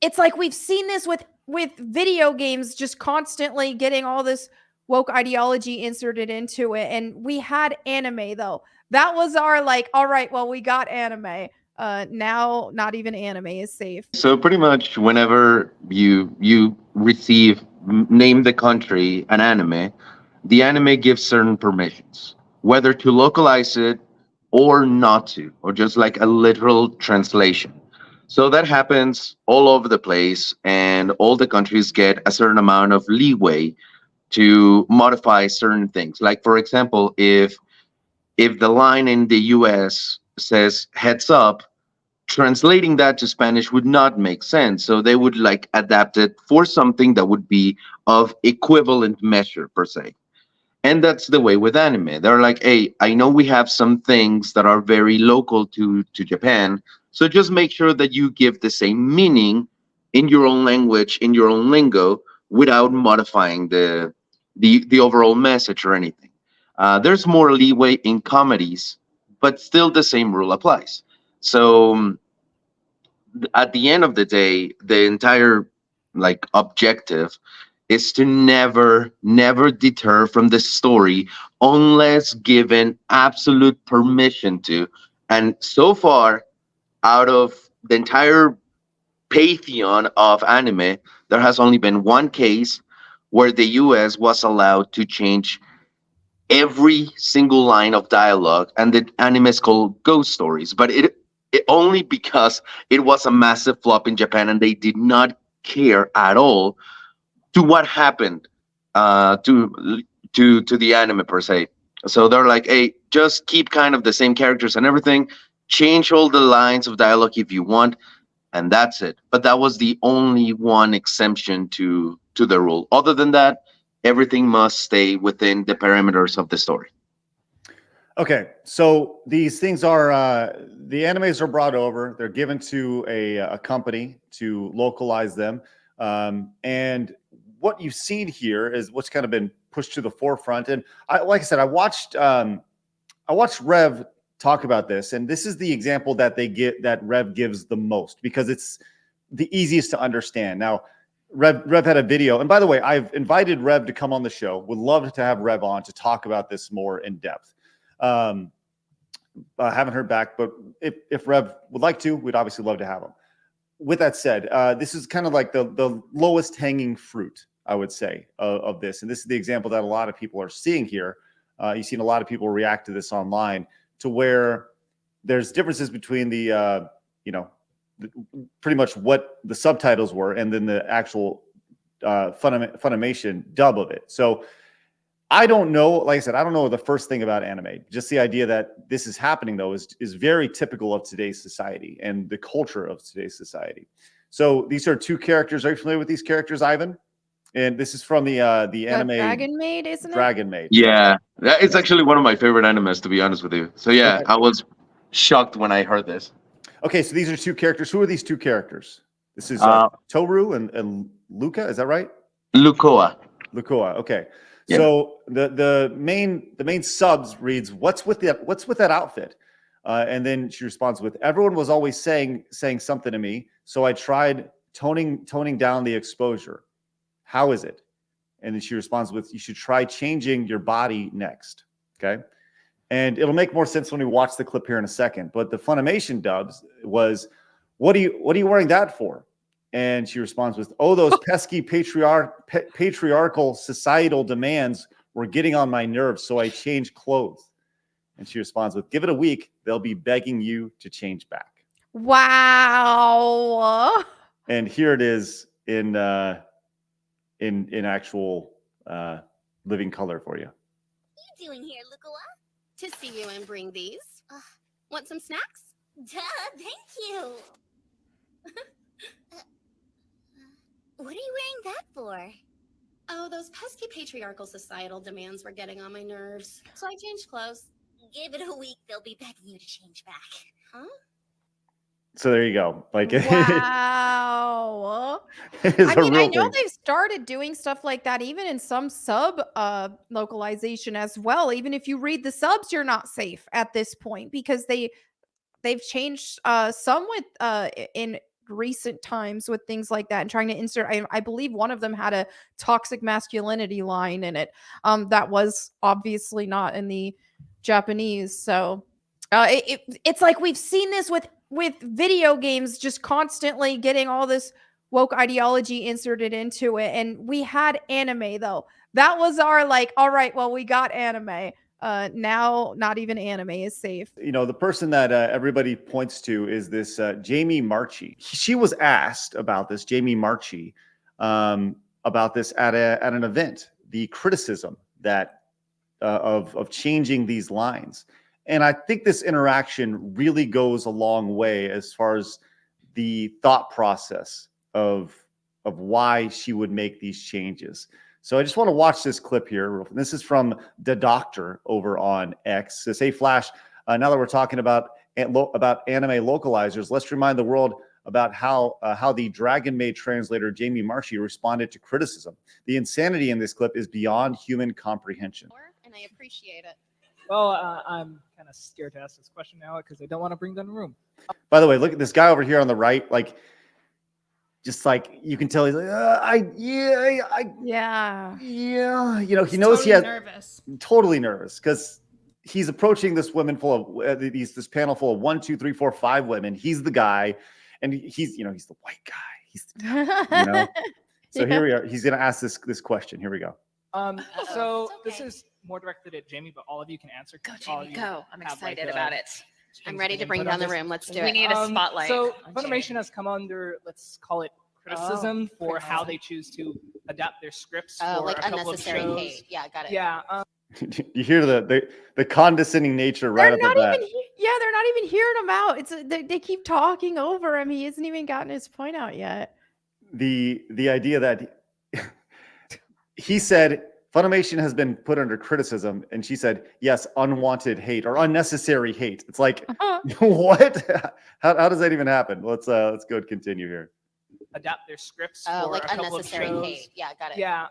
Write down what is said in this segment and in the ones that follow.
it's like we've seen this with video games just constantly getting all this woke ideology inserted into it. And we had anime though. That was our like, all right, well, we got anime. Now not even anime is safe. So pretty much whenever you receive name the country an anime, the anime gives certain permissions, whether to localize it or not to, or just like a literal translation. So that happens all over the place, and all the countries get a certain amount of leeway to modify certain things. Like for example, if the line in the US says heads up, translating that to Spanish would not make sense. So they would like adapt it for something that would be of equivalent measure per se. And that's the way with anime. They're like, hey, I know we have some things that are very local to Japan. So just make sure that you give the same meaning in your own language, in your own lingo, without modifying the overall message or anything. There's more leeway in comedies, but still the same rule applies. So at the end of the day, the entire like objective is to never deter from the story unless given absolute permission to. And so far, out of the entire pantheon of anime, there has only been one case where the US was allowed to change every single line of dialogue, and the anime is called Ghost Stories. But it only because it was a massive flop in Japan, and they did not care at all to what happened to the anime per se. So they're like, hey, just keep kind of the same characters and everything, change all the lines of dialogue if you want, and that's it. But that was the only one exemption to the rule. Other than that, everything must stay within the parameters of the story. Okay, so these things are the animes are brought over. They're given to a company to localize them, and what you've seen here is what's kind of been pushed to the forefront. And like I said, I watched Rev talk about this, and this is the example that that Rev gives the most because it's the easiest to understand. Now, Rev had a video, and by the way, I've invited Rev to come on the show. Would love to have Rev on to talk about this more in depth. I haven't heard back, but if Rev would like to, we'd obviously love to have him. With that said, this is kind of like the lowest hanging fruit, I would say, of this. And this is the example that a lot of people are seeing here. You've seen a lot of people react to this online to where there's differences between pretty much what the subtitles were and then the actual Funimation dub of it. So I don't know. Like I said, I don't know the first thing about anime. Just the idea that this is happening, though, is very typical of today's society and the culture of today's society. So these are two characters. Are you familiar with these characters, Ivan? And this is from the anime Dragon Maid, isn't it? Dragon Maid. Yeah, that is Yes. actually one of my favorite animes, to be honest with you. So yeah, Okay. I was shocked when I heard this. Okay, so these are two characters. Who are these two characters? This is Uh, Toru and Luca. Is that right? Lukoa. Lukoa. Okay. Yeah. So the main subs reads, "What's with that outfit?" And then she responds with, "Everyone was always saying something to me, so I tried toning down the exposure. How is it?" And then she responds with, "You should try changing your body next." Okay. And it'll make more sense when we watch the clip here in a second. But the Funimation dubs was, what are you wearing that for? And she responds with, "Oh, those pesky patriarchal societal demands were getting on my nerves, so I changed clothes." And she responds with, "Give it a week, they'll be begging you to change back." Wow. And here it is in actual living color for you. What are you doing here, Lukua? To see you and bring these. Want some snacks? Duh, thank you. What are you wearing that for? Oh, those pesky patriarchal societal demands were getting on my nerves, so I changed clothes. Give it a week, they'll be begging you to change back. Huh? So there you go. Like, Wow. it's I a mean, real I know thing. they've started doing stuff like that even in some sub localization as well. Even if you read the subs, you're not safe at this point because they've changed some with in recent times with things like that and trying to insert. I believe one of them had a toxic masculinity line in it. That was obviously not in the Japanese. So it's like we've seen this with video games just constantly getting all this woke ideology inserted into it. And we had anime though. That was our like, all right, well, we got anime. Now not even anime is safe. You know, the person that everybody points to is this Jamie Marchi. She was asked about this, Jamie Marchi, about this at an event, the criticism that of changing these lines. And I think this interaction really goes a long way as far as the thought process of why she would make these changes. So I just want to watch this clip here. This is from the doctor over on X. Says, "Hey Flash, now that we're talking about anime localizers, let's remind the world about how the Dragon Maid translator Jamie Marchi responded to criticism. The insanity in this clip is beyond human comprehension." And I appreciate it. Well, I'm kind of scared to ask this question now because I don't want to bring them in the room. By the way, look at this guy over here on the right. Like, just like you can tell, he's like, Yeah. You know, he He's knows totally he has nervous. totally nervous because he's approaching this women full of this panel full of 1, 2, 3, 4, 5 women. He's the guy, and he's the white guy. He's the devil, you know. So here we are. He's gonna ask this question. Here we go. So It's this okay. is more directed at Jamie, but all of you can answer. Go, All of Jamie, you go. I'm have, excited like, about it. I'm ready to bring input down on the this. room. Let's do We it. need a spotlight. So on Funimation Jamie. has come under, let's call it criticism for how they choose to adapt their scripts for like a couple unnecessary of shows. hate. Yeah, got it. Yeah, You hear the condescending nature right They're up not at that. even they're not even hearing him out. It's they keep talking over him. He hasn't even gotten his point out yet. The idea that he said Funimation has been put under criticism, and she said, yes, unwanted hate or unnecessary hate. It's like, what? How does that even happen? Let's go and continue here. adapt their scripts for Like a couple of unnecessary shows. hate. Yeah, got it. Yeah,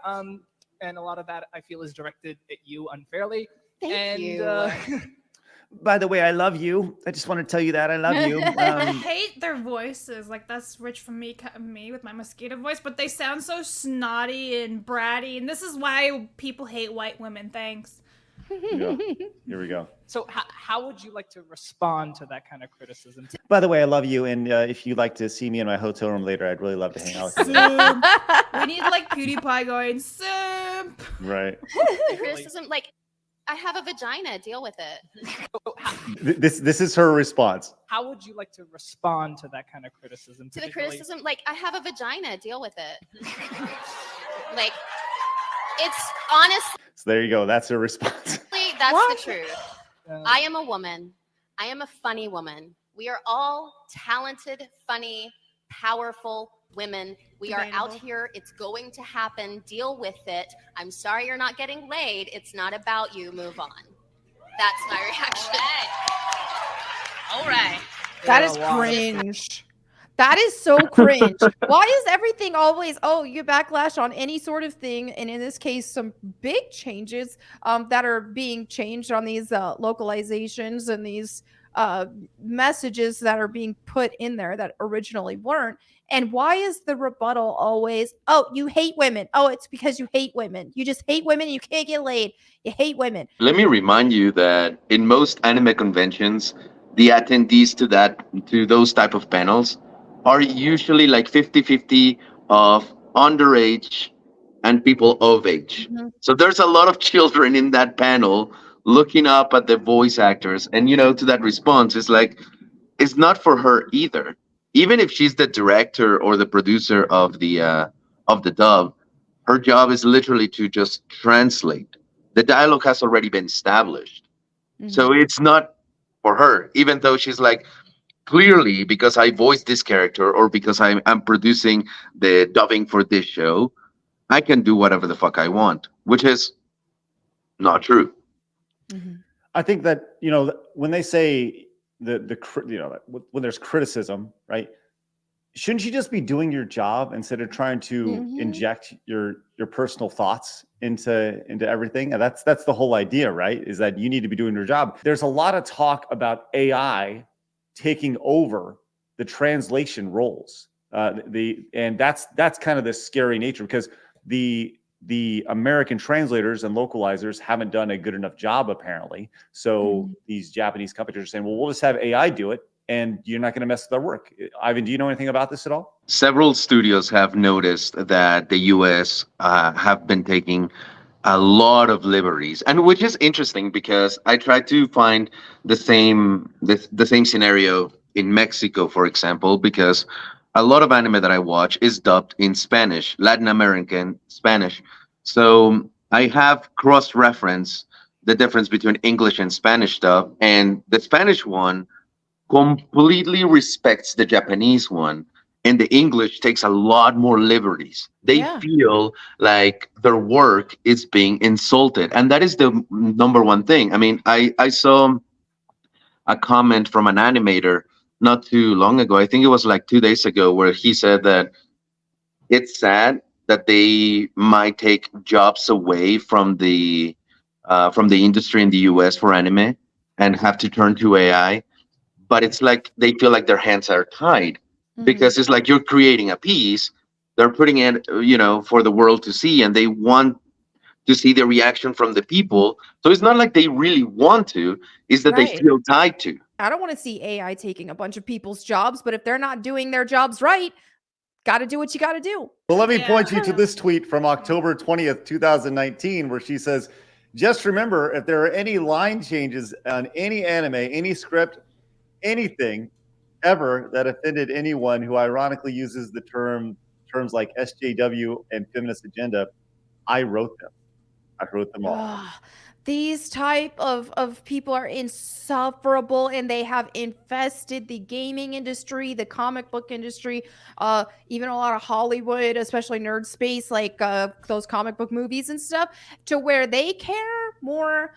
and a lot of that I feel is directed at you unfairly. Thank and you. By the way, I love you. I just want to tell you that I love you. I hate their voices. Like that's rich from me with my mosquito voice, but they sound so snotty and bratty, and this is why people hate white women. Thanks. Yeah. Here we go. So how would you like to respond to that kind of criticism? By the way, I love you, and if you'd like to see me in my hotel room later, I'd really love to hang out with you. Simp. We need like PewDiePie going simp. Right. Criticism, like, I have a vagina. Deal with it. This is her response. How would you like to respond to that kind of criticism? To the particularly- criticism, like, I have a vagina. Deal with it. Like, it's honestly, So there you go. That's her response. that's What? the truth. Uh, I am a woman. I am a funny woman. We are all talented, funny, powerful women. We are out Debatable. here. It's going to happen. Deal with it. I'm sorry you're not getting laid. It's not about you. Move on. That's my reaction. All right. That there is are a lot of- cringe. That is so cringe. Why is everything always, oh, you backlash on any sort of thing? And in this case, some big changes that are being changed on these localizations and these messages that are being put in there that originally weren't. And why is the rebuttal always, oh, you hate women. Oh, it's because you hate women. You just hate women. You can't get laid. You hate women. Let me remind you that in most anime conventions, the attendees to those type of panels are usually like 50-50 of underage and people of age. Mhm. So there's a lot of children in that panel looking up at the voice actors. And, to that response, it's like, it's not for her either. Even if she's the director or the producer of the dub, her job is literally to just translate. The dialogue has already been established. So it's not for her, even though she's like, clearly, because I voiced this character or because I'm producing the dubbing for this show, I can do whatever the fuck I want, which is not true. I think that when they say when there's criticism, right? Shouldn't you just be doing your job instead of trying to inject your personal thoughts into everything? And that's the whole idea, right? Is that you need to be doing your job. There's a lot of talk about AI taking over the translation roles. And that's kind of the scary nature, because the American translators and localizers haven't done a good enough job, apparently. So these Japanese companies are saying, well, we'll just have AI do it, and you're not going to mess with our work. Ivan, do you know anything about this at all? Several studios have noticed that the US have been taking a lot of liberties, and which is interesting because I tried to find the same scenario in Mexico, for example, because a lot of anime that I watch is dubbed in Spanish, Latin American Spanish. So I have cross-reference the difference between English and Spanish dub, and the Spanish one completely respects the Japanese one, and the English takes a lot more liberties. They feel like their work is being insulted, and that is the number one thing. I mean, I saw a comment from an animator not too long ago. I think it was like 2 days ago, where he said that it's sad that they might take jobs away from the industry in the US for anime and have to turn to AI, but it's like they feel like their hands are tied, because it's like you're creating a piece, they're putting it, for the world to see, and they want to see the reaction from the people. So it's not like they really want to, it's that they Right. feel tied to. I don't want to see AI taking a bunch of people's jobs, but if they're not doing their jobs right, got to do what you got to do. Well, let me Yeah. point you to this tweet from October 20th, 2019, where she says, just remember, if there are any line changes on any anime, any script, anything ever that offended anyone who ironically uses the terms like SJW and feminist agenda, I wrote them. I wrote them all. Ugh, these type of people are insufferable, and they have infested the gaming industry, the comic book industry, even a lot of Hollywood, especially nerd space, like those comic book movies and stuff, to where they care more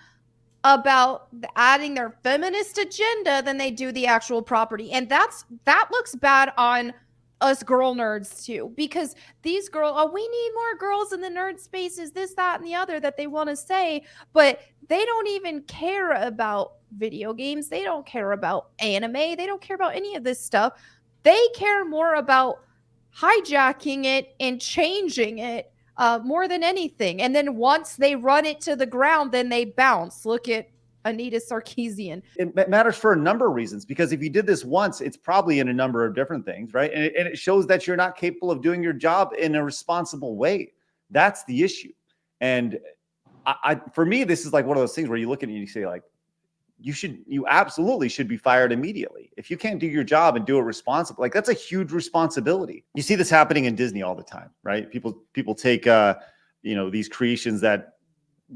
about adding their feminist agenda than they do the actual property. And that looks bad on us girl nerds too, because these we need more girls in the nerd spaces, this, that, and the other that they want to say, but they don't even care about video games. They don't care about anime. They don't care about any of this stuff. They care more about hijacking it and changing it more than anything. And then once they run it to the ground, then they bounce. Look at Anita Sarkeesian. It matters for a number of reasons, because if you did this once, it's probably in a number of different things, right? And it shows that you're not capable of doing your job in a responsible way. That's the issue. And for me, this is like one of those things where you look at it and you say, like, you absolutely should be fired immediately. If you can't do your job and do it responsibly, like, that's a huge responsibility. You see this happening in Disney all the time, right? People take these creations that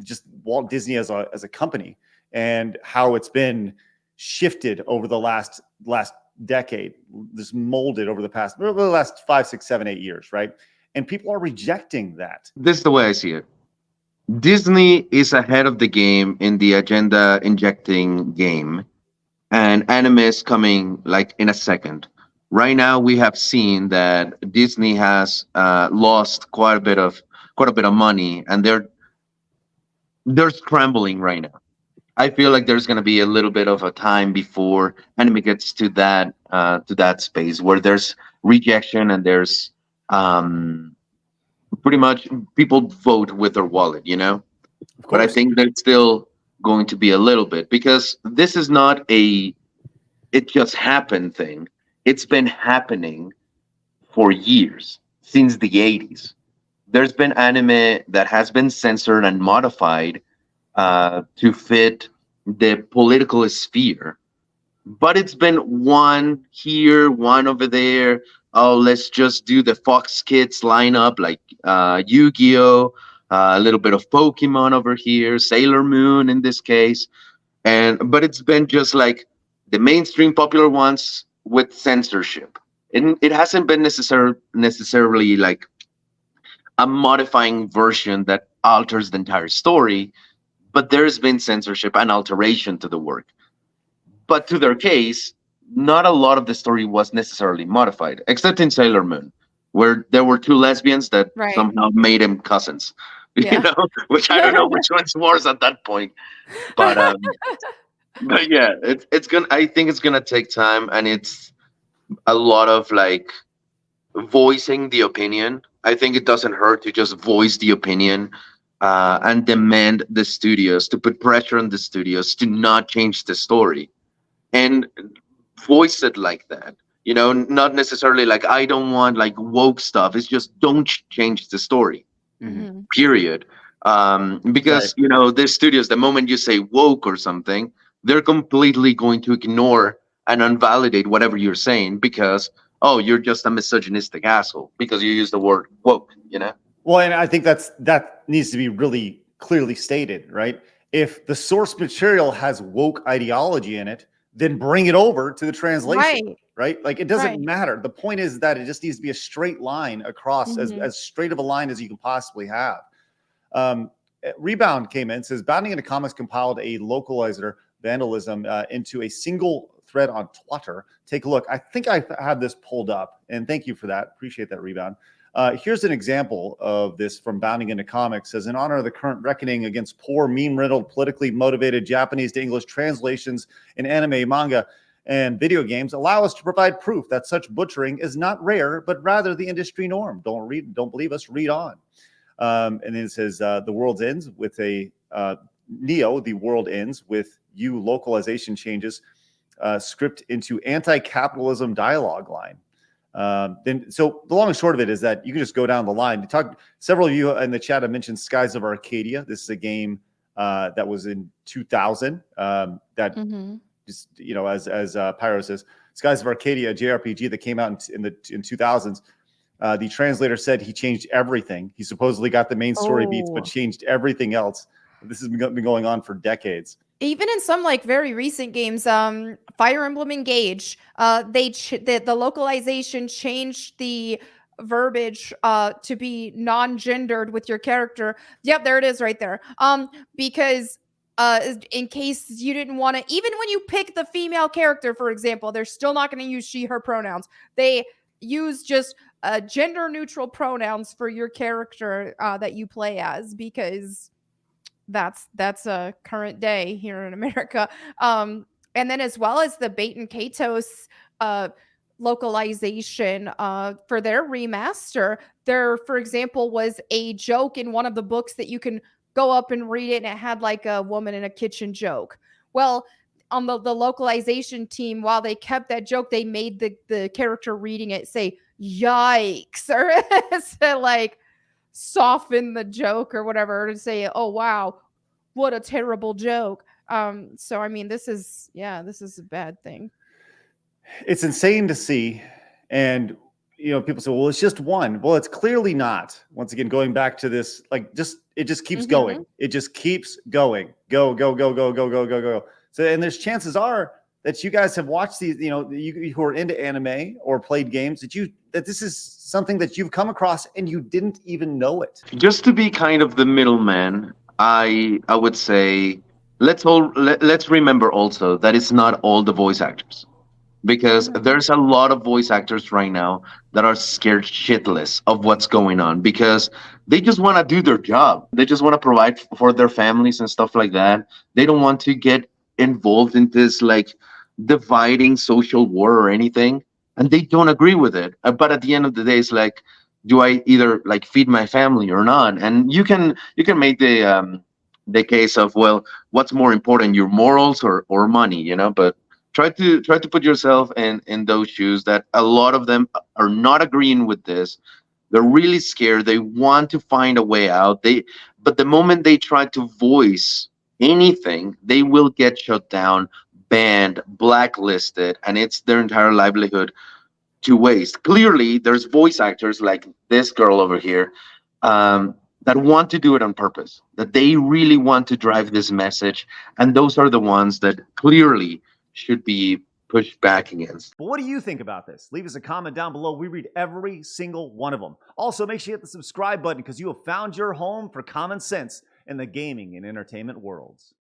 just Walt Disney as a company, and how it's been shifted over the last decade, this molded over the last 5, 6, 7, 8 years, right? And people are rejecting that. This is the way I see it. Disney is ahead of the game in the agenda injecting game, and anime is coming like in a second. Right now, we have seen that Disney has lost quite a bit of money, and they're scrambling right now. I feel like there's going to be a little bit of a time before anime gets to that space where there's rejection and there's pretty much people vote with their wallet, But I think there's still going to be a little bit, because this is not it just happened thing. It's been happening for years, since the 80s. There's been anime that has been censored and modified to fit the political sphere, but it's been one here, one over there. Oh, let's just do the Fox Kids lineup, like Yu-Gi-Oh, a little bit of Pokemon over here, Sailor Moon in this case, but it's been just like the mainstream popular ones with censorship. It hasn't been necessarily like a modifying version that alters the entire story, but there's been censorship and alteration to the work. But to their case, not a lot of the story was necessarily modified, except in Sailor Moon, where there were two lesbians that somehow made them cousins, which I don't know which one's worse at that point. But yeah, it's gonna. I think it's gonna take time, and it's a lot of like voicing the opinion. I think it doesn't hurt to just voice the opinion and demand the studios to put pressure on the studios to not change the story and voice it like that. You know, not necessarily like I don't want like woke stuff. It's just don't change the story. Mm-hmm. Period. Right. Because you know, the studios, the moment you say woke or something, they're completely going to ignore and invalidate whatever you're saying because oh, you're just a misogynistic asshole because you use the word woke. You know. Well, and I think that needs to be really clearly stated, right? If the source material has woke ideology in it, then bring it over to the translation, Right. right? Like it doesn't Right. matter. The point is that it just needs to be a straight line across, Mhm. as straight of a line as you can possibly have. Rebound came in, says Bounding into Comics compiled a localizer vandalism into a single thread on Twitter. Take a look. I think I have this pulled up, and thank you for that. Appreciate that, Rebound. Here's an example of this from Bounding into Comics. Says, in honor of the current reckoning against poor, meme-riddled, politically motivated Japanese to English translations in anime, manga, and video games, allow us to provide proof that such butchering is not rare, but rather the industry norm. Don't believe us, read on. And then it says, the world ends with a Neo, the world ends with you localization changes script into anti-capitalism dialogue line. Then, so the long and short of it is that you can just go down the line. Several of you in the chat have mentioned Skies of Arcadia. This is a game that was in 2000. That Mhm. just, you know, as Pyro says, Skies of Arcadia, a JRPG that came out in 2000s. The translator said he changed everything. He supposedly got the main story beats, but Oh. changed everything else. This has been going on for decades. Even in some like very recent games, Fire Emblem Engage, the localization changed the verbiage to be non-gendered with your character. Yep, there it is right there. Because in case you didn't want to, even when you pick the female character, for example, they're still not going to use she, her pronouns. They use just gender neutral pronouns for your character that you play as because that's a current day here in America. And then as well as the Bait and Katos uh, localization for their remaster, there, for example, was a joke in one of the books that you can go up and read it, and it had like a woman in a kitchen joke. Well, on the localization team, while they kept that joke, they made the character reading it say "yikes" or so like soften the joke or whatever to say, "Oh wow, what a terrible joke." So I mean, this is a bad thing. It's insane to see. And, you know, people say, well, it's just one. Well, it's clearly not. Once again, going back to this, like, it just keeps going. It just keeps going. Go, go, go, go, go, go, go, go. So, and there's chances are that you guys have watched these, you know, you who are into anime or played games, that this is something that you've come across and you didn't even know it. Just to be kind of the middleman, I would say let's remember also that it's not all the voice actors because there's a lot of voice actors right now that are scared shitless of what's going on because they just want to do their job. They just want to provide for their families and stuff like that. They don't want to get involved in this like dividing social war or anything, and they don't agree with it. But at the end of the day, it's like, do I either like feed my family or not? And you can make the case of, well, what's more important, your morals or money, you know? But try to put yourself in those shoes that a lot of them are not agreeing with this. They're really scared. They want to find a way out. But the moment they try to voice anything, they will get shut down, banned, blacklisted, and it's their entire livelihood to waste. Clearly, there's voice actors like this girl over here that want to do it on purpose, that they really want to drive this message, and those are the ones that clearly should be pushed back against. But what do you think about this? Leave us a comment down below. We read every single one of them. Also, make sure you hit the subscribe button because you have found your home for common sense in the gaming and entertainment worlds.